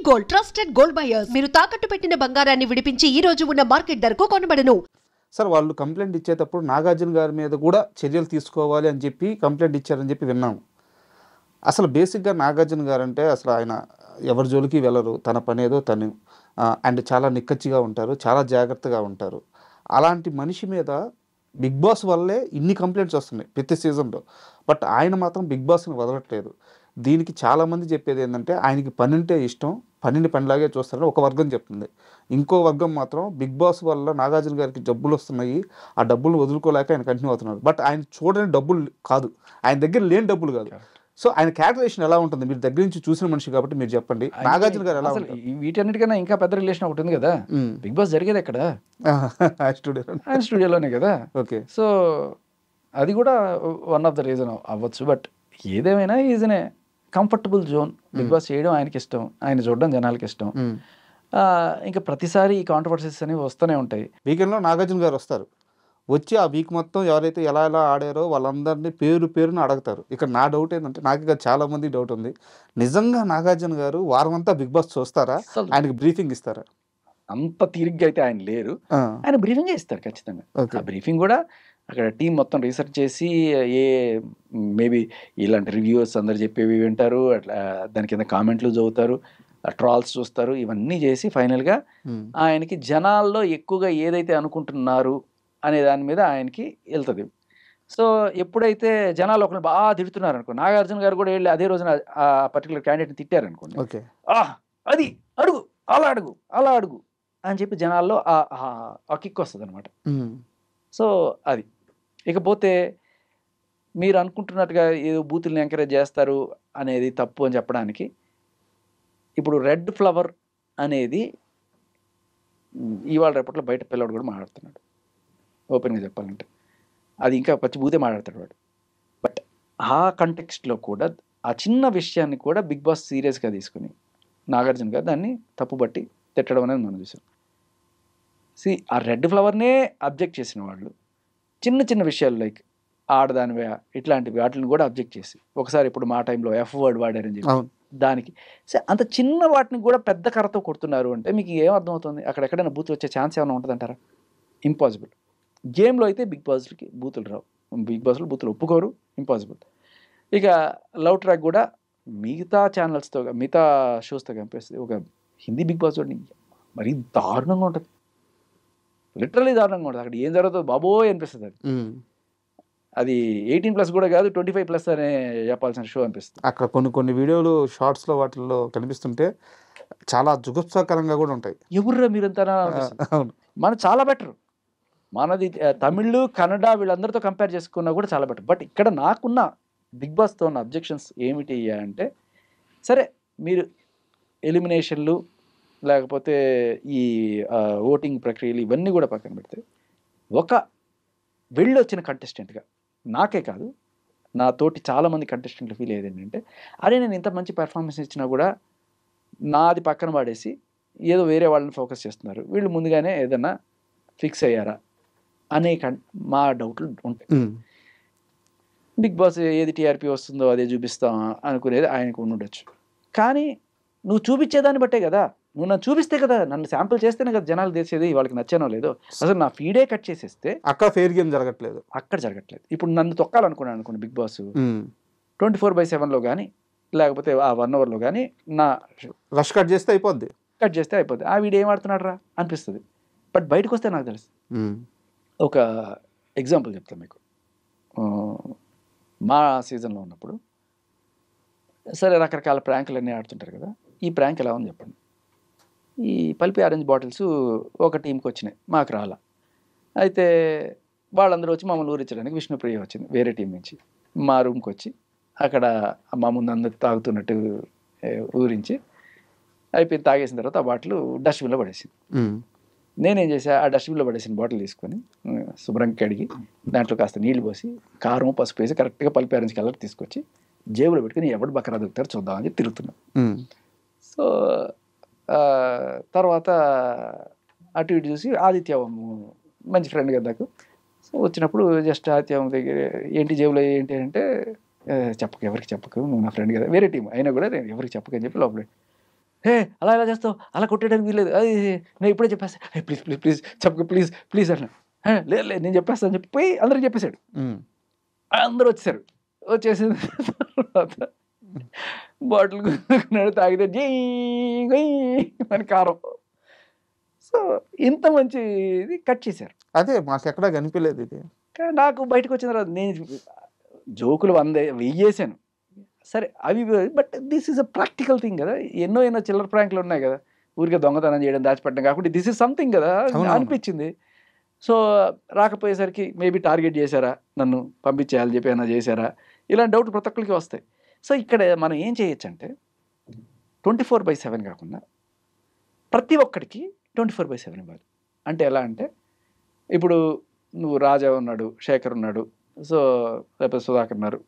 Gold trusted gold buyers. మీరు తాకట్టు పెట్టిన బంగారాన్ని విడిపించి ఈ రోజు ఉన్న మార్కెట్ ధరకు కొనబడను. సార్ వాళ్ళు కంప్లైంట్ ఇచ్చేటప్పుడు నాగార్జున గారి మీద కూడా చర్యలు తీసుకోవాలి అని చెప్పి కంప్లైంట్ ఇచ్చారని చెప్పి విన్నాము. అసలు బేసిక్గా నాగార్జున గారు అంటే అసలు ఆయన ఎవరి జోలికి వెళ్ళరు, తన పని ఏదో తను అండ్ చాలా నిక్కచ్చిగా ఉంటారు, చాలా జాగ్రత్తగా ఉంటారు. అలాంటి మనిషి మీద బిగ్ బాస్ వల్లే ఇన్ని కంప్లైంట్స్ వస్తున్నాయి ప్రతి సీజన్లో. బట్ ఆయన మాత్రం బిగ్ బాస్ని వదలట్లేదు. దీనికి చాలామంది చెప్పేది ఏంటంటే ఆయనకి పని అంటే ఇష్టం, పనిని పనిలాగే చూస్తారని ఒక వర్గం చెప్తుంది. ఇంకో వర్గం మాత్రం బిగ్ బాస్ వల్ల నాగార్జున గారికి డబ్బులు వస్తున్నాయి, ఆ డబ్బులు వదులుకోలేక ఆయన కంటిన్యూ అవుతున్నారు. బట్ ఆయన చూడని డబ్బులు కాదు, ఆయన దగ్గర లేని డబ్బులు కాదు. సో ఆయన క్యాల్కులేషన్ ఎలా ఉంటుంది? మీరు దగ్గర నుంచి చూసిన మనిషి కాబట్టి మీరు చెప్పండి, నాగార్జున గారు ఎలా ఉంటుంది? వీటన్నిటికన్నా ఇంకా పెద్ద రిలేషన్ ఒకటి ఉంది కదా, బిగ్ బాస్ జరిగేది ఎక్కడ? ఆయన స్టూడియోలోనే కదా. ఓకే, సో అది కూడా వన్ ఆఫ్ ద రీజన్ అవ్వచ్చు. బట్ ఏదేమైనా is a comfortable zone. Bigg Boss చేయడం ఆయనకి ఇష్టం, ఆయన చూడడం జనాలకి ఇష్టం. ఇంకా ప్రతిసారి ఈ కాంట్రవర్సీస్ అనేవి వస్తూనే ఉంటాయి. వీకెండ్లో నాగార్జున గారు వస్తారు, వచ్చి ఆ వీక్ మొత్తం ఎవరైతే ఎలా ఎలా ఆడారో వాళ్ళందరినీ పేరు పేరుని అడుగుతారు. ఇక్కడ నా డౌట్ ఏంటంటే, నాకు ఇక్కడ చాలా మంది డౌట్ ఉంది, నిజంగా నాగార్జున గారు వారం అంతా బిగ్ బాస్ చూస్తారా, ఆయనకి బ్రీఫింగ్ ఇస్తారా? అంత తీరిగ్గా అయితే ఆయన లేరు, ఆయన బ్రీఫింగే ఇస్తారు ఖచ్చితంగా. ఆ బ్రీఫింగ్ కూడా అక్కడ టీం మొత్తం రీసెర్చ్ చేసి మేబీ ఇలాంటి రివ్యూవర్స్ అందరు చెప్పేవి వింటారు, అట్లా దాని కింద కామెంట్లు చదువుతారు, ట్రాల్స్ చూస్తారు, ఇవన్నీ చేసి ఫైనల్గా ఆయనకి జనాల్లో ఎక్కువగా ఏదైతే అనుకుంటున్నారు అనే దాని మీద ఆయనకి వెళ్తుంది. సో ఎప్పుడైతే జనాలు ఒకరిని బాగా తిడుతున్నారు అనుకో, నాగార్జున గారు కూడా వెళ్ళి అదే రోజున ఆ పర్టికులర్ క్యాండిడేట్ని తిట్టారు అనుకోండి, అది అడుగు అలా అడుగు అలా అడుగు అని చెప్పి జనాల్లో ఆ కిక్ వస్తుంది అనమాట. సో అది. ఇకపోతే మీరు అనుకుంటున్నట్టుగా ఏదో బూతుల్ని ఎంకరేజ్ చేస్తారు అనేది తప్పు అని చెప్పడానికి, ఇప్పుడు రెడ్ ఫ్లవర్ అనేది ఇవాళ రేపట్లో బయట పిల్లవాడు కూడా మాట్లాడుతున్నాడు. ఓపెన్గా చెప్పాలంటే అది ఇంకా పచ్చి బూతే మాట్లాడతాడు వాడు. బట్ ఆ కంటెక్స్ట్లో కూడా ఆ చిన్న విషయాన్ని కూడా బిగ్ బాస్ సీరియస్గా తీసుకుని నాగార్జున గారు దాన్ని తప్పుబట్టి తిట్టడం అనేది మనం చూసాం. ఆ రెడ్ ఫ్లవర్నే అబ్జెక్ట్ చేసిన వాళ్ళు చిన్న చిన్న విషయాలు లైక్ ఆడదానివే ఇట్లాంటివి వాటిని కూడా అబ్జెక్ట్ చేసి, ఒకసారి ఇప్పుడు మా టైంలో ఎఫ్ వర్డ్ వాడారని చెప్పి దానికి అంత చిన్న వాటిని కూడా పెద్ద కర్రతో కొడుతున్నారు అంటే మీకు ఏం అర్థమవుతుంది? అక్కడెక్కడైనా బూతులు వచ్చే ఛాన్స్ ఏమైనా ఉంటుందంటారా? ఇంపాసిబుల్. గేమ్లో అయితే బిగ్ బాస్కి బూతులు రావు, బిగ్ బాస్లో బూతులు ఒప్పుకోరు, ఇంపాసిబుల్. ఇక లవ్ ట్రాక్ కూడా మిగతా ఛానల్స్తో మిగతా షోస్తో కంపేస్తే ఒక హిందీ బిగ్ బాస్ చూడండి మరీ దారుణంగా ఉంటుంది, లిటరలీ దారుణంగా ఉంటుంది. అక్కడ ఏం జరుగుతుందో బాబోయ్ అనిపిస్తుంది. అది 18+ కూడా కాదు, 25+ అనే చెప్పాల్సిన షో అనిపిస్తుంది. అక్కడ కొన్ని వీడియోలు షార్ట్స్లో వాటిల్లో కనిపిస్తుంటే చాలా జుగుప్సాకరంగా కూడా ఉంటాయి. ఎవర్రా మీరంతా మన చాలా బెటర్, మనది తమిళ్ కన్నడ వీళ్ళందరితో కంపేర్ చేసుకున్నా కూడా చాలా బెటర్. బట్ ఇక్కడ నాకున్న బిగ్ బాస్తో ఉన్న అబ్జెక్షన్స్ ఏమిటి అంటే, సరే మీరు ఎలిమినేషన్లు లేకపోతే ఈ ఓటింగ్ ప్రక్రియలు ఇవన్నీ కూడా పక్కన పెడితే, ఒక వెళ్ళొచ్చిన కంటెస్టెంట్గా నాకే కాదు నా తోటి చాలామంది కంటెస్టెంట్లు ఫీల్ అయ్యేది ఏంటంటే, అరే నేను ఇంత మంచి పెర్ఫార్మెన్స్ ఇచ్చినా కూడా నాది పక్కన పడేసి ఏదో వేరే వాళ్ళని ఫోకస్ చేస్తున్నారు, వీళ్ళు ముందుగానే ఏదన్నా ఫిక్స్ అయ్యారా అనే మా డౌట్లు ఉంటాయి. బిగ్ బాస్ ఏది టీఆర్పీ వస్తుందో అదే చూపిస్తాం అనుకునేది ఆయనకు ఉండొచ్చు. కానీ నువ్వు చూపించేదాన్ని బట్టే కదా, నువ్వు నన్ను చూపిస్తే కదా, నన్ను శాంపుల్ చేస్తేనే కదా జనాలు తెలిసేది వాళ్ళకి నచ్చానో లేదో. అసలు నా ఫీడే కట్ చేసేస్తే అక్కడ ఫెయిర్ గేమ్ జరగట్లేదు, అక్కడ జరగట్లేదు. ఇప్పుడు నన్ను తొక్కాలనుకున్నాను అనుకోండి బిగ్ బాస్ 24/7లో కానీ లేకపోతే ఆ 1 అవర్లో కానీ నా రష్ కట్ చేస్తే అయిపోద్ది, ఆ వీడియో ఏం ఆడుతున్నాడు రా అనిపిస్తుంది. బట్ బయటకు వస్తే నాకు తెలుసు. ఒక ఎగ్జాంపుల్ చెప్తాను మీకు. మా సీజన్లో ఉన్నప్పుడు సరే రకరకాల ప్రాంకులు అన్నీ ఆడుతుంటారు కదా, ఈ ప్రాంక్ ఎలా ఉంది చెప్పండి. ఈ పల్పి ఆరెంజ్ బాటిల్స్ ఒక టీంకి వచ్చినాయి, మాకు రాలా. అయితే వాళ్ళందరూ వచ్చి మమ్మల్ని ఊరించడానికి విష్ణుప్రియ వచ్చింది వేరే టీం నుంచి మా రూమ్కి వచ్చి, అక్కడ మా ముందు అందరు తాగుతున్నట్టు ఊరించి అయిపోయింది. తాగేసిన తర్వాత ఆ బాటిల్ డస్ట్బిన్లో పడేసింది. నేనేం చేసా, ఆ డస్ట్బిన్లో పడేసిన బాటిల్ తీసుకొని శుభ్రంగా కడిగి దాంట్లో కాస్త నీళ్ళు పోసి కారం పసుపు వేసి కరెక్ట్గా పల్పి ఆరెంజ్ కలర్ తీసుకొచ్చి జేబులో పెట్టుకుని ఎవడు బకరా దొరుకుతారో చూద్దామని చెప్పి తిరుగుతున్నాం. సో తర్వాత అటు ఇటు చూసి ఆదిత్య మంచి ఫ్రెండ్ కదా నాకు. సో వచ్చినప్పుడు జస్ట్ ఆదిత్య దగ్గర ఏంటి జేబులో ఏంటి అంటే, చెప్పకు ఎవరికి చెప్పకు, నువ్వు నా ఫ్రెండ్ కదా, వేరే టీం అయినా కూడా నేను ఎవరికి చెప్పకని చెప్పి లోపల హే అలా ఎలా చేస్తావు, అలా కొట్టేయడానికి వీల్లేదు, అది నేను ఇప్పుడే చెప్పేస్తా, హే ప్లీజ్ ప్లీజ్ ప్లీజ్ చెప్పక ప్లీజ్ ప్లీజ్ అట్లా, లేదు లేదు నేను చెప్పేస్తాను అని చెప్పి పోయి అందరికి చెప్పేశాడు. అందరూ వచ్చేసారు. వచ్చేసిన తర్వాత బాటిల్ కొనుక్కున్నాడు, తాగితే జీ అని కారం. సో ఇంత మంచి ఇది కట్ చేశారు. అదే మాకు ఎక్కడా కనిపించలేదు ఇది. కానీ నాకు బయటకు వచ్చిన తర్వాత నేను జోకులు 100 వెయ్యేసాను సరే అవి, but this is a practical thing కదా. ఎన్నో చిల్లర ప్రాంక్లు ఉన్నాయి కదా, ఊరికే దొంగతనం చేయడం దాచిపెట్టడం కాకుండా దిస్ ఈజ్ సంథింగ్ కదా అనిపించింది. సో రాకపోయేసరికి మేబీ టార్గెట్ చేశారా, నన్ను పంపించేయాలని చెప్పి ఏమైనా చేశారా, ఇలాంటి డౌట్ ప్రతి ఒక్కరికి వస్తాయి. సో ఇక్కడ మనం ఏం చేయొచ్చు అంటే 24/7 కాకుండా ప్రతి ఒక్కడికి 24/7 ఇవ్వాలి. అంటే ఎలా అంటే ఇప్పుడు నువ్వు రాజా ఉన్నాడు, శేఖర్ ఉన్నాడు, సో లేకపోతే సుధాకర్ ఉన్నారు,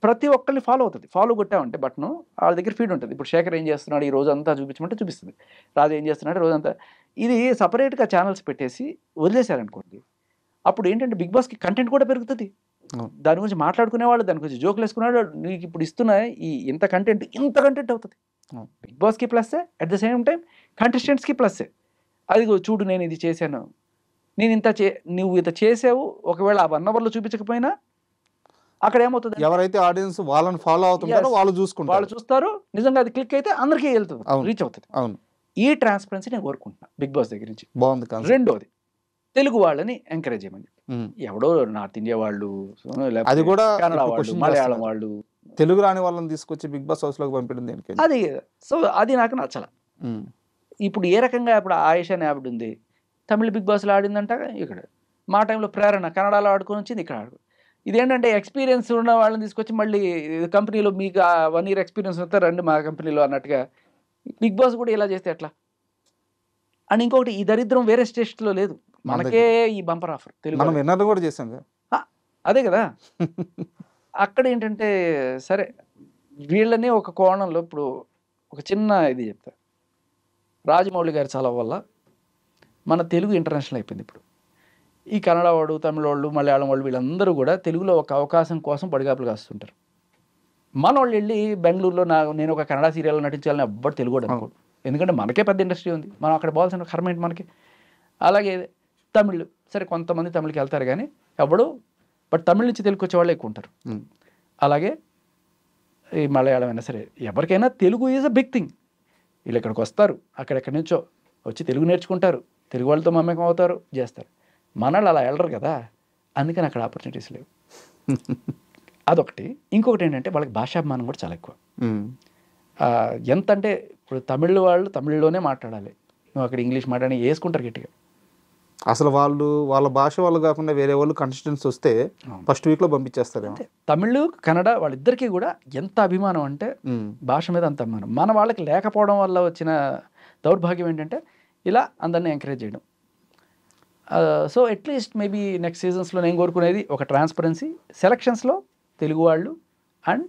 ప్రతి ఒక్కరిని ఫాలో అవుతుంది. ఫాలో కొట్టామంటే బట్ను వాళ్ళ దగ్గర ఫీడ్ ఉంటుంది. ఇప్పుడు శేఖర్ ఏం చేస్తున్నాడు ఈ రోజు అంతా చూపించమంటే చూపిస్తుంది, రాజా ఏం చేస్తున్నాడు రోజంతా. ఇది సపరేట్గా ఛానల్స్ పెట్టేసి వదిలేశారనుకోండి, అప్పుడు ఏంటంటే బిగ్ బాస్కి కంటెంట్ కూడా పెరుగుతుంది. దాని గురించి మాట్లాడుకునేవాళ్ళు, దాని గురించి జోకులు వేసుకునేవాళ్ళు, నీకు ఇప్పుడు ఇస్తున్న ఈ ఇంత కంటెంట్ అవుతుంది. బిగ్ బాస్కి ప్లస్సే, అట్ ద సేమ్ టైం కంటెస్టెంట్స్కి ప్లస్సే. అది చూడు నేను ఇది చేశాను, నేను నువ్వు ఇంత చేసావు, ఒకవేళ ఆ 1 అవర్లో చూపించకపోయినా అక్కడ ఏమవుతుంది, ఎవరైతే ఆడియన్స్ వాళ్ళని ఫాలో అవుతుంటారో వాళ్ళు చూస్తారు, నిజంగా అది క్లిక్ అయితే అందరికీ వెళ్తుంది, రీచ్ అవుతుంది. అవును, ఈ ట్రాన్స్పరెన్సీ నేను కోరుకుంటున్నాను బిగ్ బాస్ దగ్గర నుంచి. బాగుంది. రెండోది తెలుగు వాళ్ళని ఎంకరేజ్ చేయమని చెప్పి, ఎవడో నార్త్ ఇండియా వాళ్ళు, అది కూడా కన్నడ వాళ్ళు, మలయాళం వాళ్ళు, తెలుగు రాని వాళ్ళని తీసుకొచ్చి బిగ్ బాస్ హౌస్ లోకి పంపించడం దేనికి? అది సో అది నాకు నచ్చల. ఇప్పుడు ఏ రకంగా ఇప్పుడు ఆయేషా అనే ఆవిడ ఉంది, తమిళ బిగ్ బాస్లో ఆడిందంట, ఇక్కడ మా టైంలో ప్రేరణ కన్నడలో ఆడుకొని వచ్చింది, ఇక్కడ ఆడు. ఇదేంటంటే ఎక్స్పీరియన్స్ ఉన్న వాళ్ళని తీసుకొచ్చి మళ్ళీ కంపెనీలో మీకు 1 year ఎక్స్పీరియన్స్ వస్తే రండి మా కంపెనీలో అన్నట్టుగా బిగ్ బాస్ కూడా ఇలా చేస్తే ఎట్లా అని. ఇంకొకటి, ఈ దరిద్రం వేరే స్టేట్స్లో లేదు, మనకే ఈ బంపర్ ఆఫర్ తెలుగు. మనం విన్నర్ కూడా చేసాం కదా, అదే కదా. అక్కడ ఏంటంటే సరే వీళ్ళని ఒక కోణంలో, ఇప్పుడు ఒక చిన్న ఇది చెప్తా, రాజమౌళి గారి చలవ వల్ల మన తెలుగు ఇంటర్నేషనల్ అయిపోయింది. ఇప్పుడు ఈ కన్నడ వాడు, తమిళ వాళ్ళు, మలయాళం వాళ్ళు వీళ్ళందరూ కూడా తెలుగులో ఒక అవకాశం కోసం పడిగాపులు కాస్తుంటారు. మన వాళ్ళు వెళ్ళి బెంగళూరులో నేను ఒక కన్నడ సీరియల్లో నటించాలని ఎవ్వరు తెలుగు కూడా అనుకోడు, ఎందుకంటే మనకే పెద్ద ఇండస్ట్రీ ఉంది, మనం అక్కడ పోవాల్సిన కర్మ ఏంటి మనకి. అలాగే తమిళ్, సరే కొంతమంది తమిళకి వెళ్తారు కానీ ఎవడు, బట్ తమిళ నుంచి తెలుగు వచ్చే వాళ్ళు ఎక్కువ ఉంటారు. అలాగే ఈ మలయాళం అయినా సరే, ఎవరికైనా Telugu is a big thing. వీళ్ళు ఇక్కడికి వస్తారు, అక్కడెక్కడి నుంచో వచ్చి తెలుగు నేర్చుకుంటారు, తెలుగు వాళ్ళతో మమేకం అవుతారు, చేస్తారు. మనళ్ళు అలా వెళ్ళరు కదా, అందుకని అక్కడ ఆపర్చునిటీస్ లేవు. అదొకటి. ఇంకొకటి ఏంటంటే వాళ్ళకి భాషాభిమానం కూడా చాలా ఎక్కువ. ఎంత అంటే ఇప్పుడు తమిళ వాళ్ళు తమిళ్లోనే మాట్లాడాలి, నువ్వు అక్కడ ఇంగ్లీష్ మాట్లాడి వేసుకుంటారు గట్టిగా. అసలు వాళ్ళ భాష వాళ్ళు కాకుండా వేరే వాళ్ళు కంటెస్టెంట్స్ వస్తే ఫస్ట్ వీక్లో పంపించేస్తారు. అంటే తమిళ్ కన్నడ వాళ్ళిద్దరికీ కూడా ఎంత అభిమానం అంటే భాష మీద అంత అభిమానం. మన వాళ్ళకి లేకపోవడం వల్ల వచ్చిన దౌర్భాగ్యం ఏంటంటే ఇలా అందరినీ ఎంకరేజ్ చేయడం. సో అట్లీస్ట్ మేబీ నెక్స్ట్ సీజన్స్లో నేను కోరుకునేది ఒక ట్రాన్స్పరెన్సీ, సెలక్షన్స్లో తెలుగు వాళ్ళు, అండ్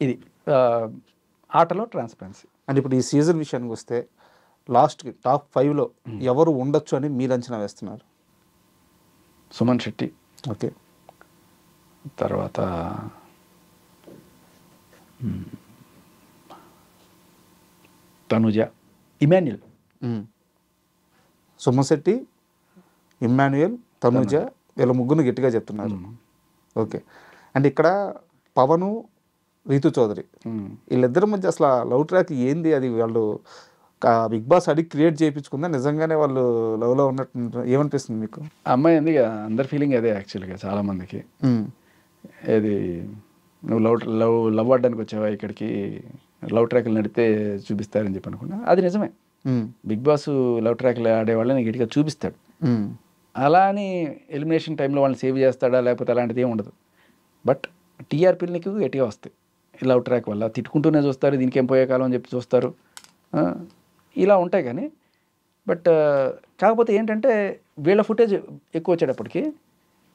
ఇది ఆటలో ట్రాన్స్పరెన్సీ. అండ్ ఇప్పుడు ఈ సీజన్ విషయానికి వస్తే లాస్ట్కి టాప్ 5లో ఎవరు ఉండొచ్చు అని మీరు అంచనా వేస్తున్నారు? సుమన్ శెట్టి, ఓకే, తర్వాత తనుజ, ఇమాన్యుయల్. సుమన్ శెట్టి, ఇమ్మాన్యుయల్, తనుజ, వీళ్ళ ముగ్గురు గట్టిగా చెప్తున్నారు. ఓకే. అండ్ ఇక్కడ పవను, రీతు చౌదరి, వీళ్ళిద్దరి మధ్య అసలు లవ్ ట్రాక్ ఏంది? అది వాళ్ళు బిగ్ బాస్ అడిగి క్రియేట్ చేయించుకుందా, నిజంగానే వాళ్ళు లవ్లో ఉన్నట్టు ఏమనిపిస్తుంది మీకు? అమ్మాయి ఎందుకు అందరి ఫీలింగ్ అదే యాక్చువల్గా చాలామందికి. ఏది నువ్వు లవ్ ఆడడానికి వచ్చావా ఇక్కడికి, లవ్ ట్రాక్లు నడితే చూపిస్తారని చెప్పి అనుకున్నా. అది నిజమే, బిగ్ బాస్ లవ్ ట్రాక్లు ఆడేవాళ్ళని గట్టిగా చూపిస్తాడు. అలా అని ఎలిమినేషన్ టైంలో వాళ్ళని సేవ్ చేస్తాడా లేకపోతే అలాంటిది ఏమి ఉండదు. బట్ టీఆర్పీలు నీకు గట్టిగా వస్తాయి లవ్ ట్రాక్ వల్ల, తిట్టుకుంటూనే చూస్తారు, దీనికి ఏం పోయే కాలం అని చెప్పి చూస్తారు, ఇలా ఉంటాయి. కానీ బట్ కాకపోతే ఏంటంటే వీళ్ళ ఫుటేజ్ ఎక్కువ వచ్చేటప్పటికి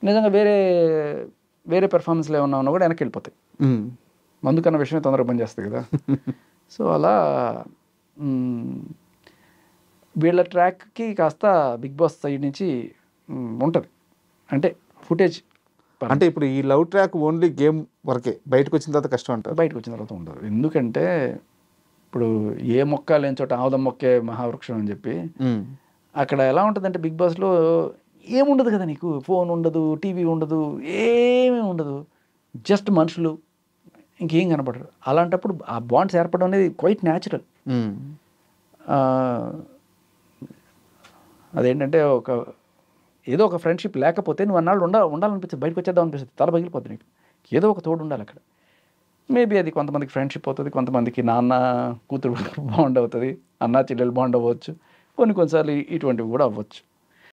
నిజంగా వేరే పెర్ఫార్మెన్స్లో ఏమన్నా ఉన్నా కూడా వెనక్కి వెళ్ళిపోతాయి. మందుకన్న విషయమే తొందరగా పనిచేస్తుంది కదా. సో అలా వీళ్ళ ట్రాక్కి కాస్త బిగ్ బాస్ సైడ్ నుంచి ఉంటుంది, అంటే ఫుటేజ్. అంటే ఇప్పుడు ఈ లవ్ ట్రాక్ ఓన్లీ గేమ్ వరకే, బయటకు వచ్చిన తర్వాత కష్టం అంటారు? బయటకు వచ్చిన తర్వాత ఉండదు, ఎందుకంటే ఇప్పుడు ఏ మొక్క లేని చోట ఆముదం మొక్కే మహావృక్షం అని చెప్పి అక్కడ ఎలా ఉంటుందంటే బిగ్ బాస్లో ఏముండదు కదా, నీకు ఫోన్ ఉండదు, టీవీ ఉండదు, ఏమీ ఉండదు, జస్ట్ మనుషులు, ఇంకేం కనపడరు. అలాంటప్పుడు ఆ బాండ్స్ ఏర్పడడం అనేది క్వైట్ న్యాచురల్. అదేంటంటే ఏదో ఒక ఫ్రెండ్షిప్ లేకపోతే నువ్వు అన్నాళ్ళు ఉండాలనిపిస్తుంది, బయటకు వచ్చేద్దాం అనిపిస్తుంది, తల పగిలిపోతుంది నీకు. ఏదో ఒక తోడు ఉండాలి అక్కడ. మేబీ అది కొంతమందికి ఫ్రెండ్షిప్ అవుతుంది, కొంతమందికి నాన్న కూతురు బాండ్ అవుతుంది, అన్న చెల్లెలు బాండ్ అవ్వచ్చు, కొన్నిసార్లు ఇటువంటివి కూడా అవ్వచ్చు.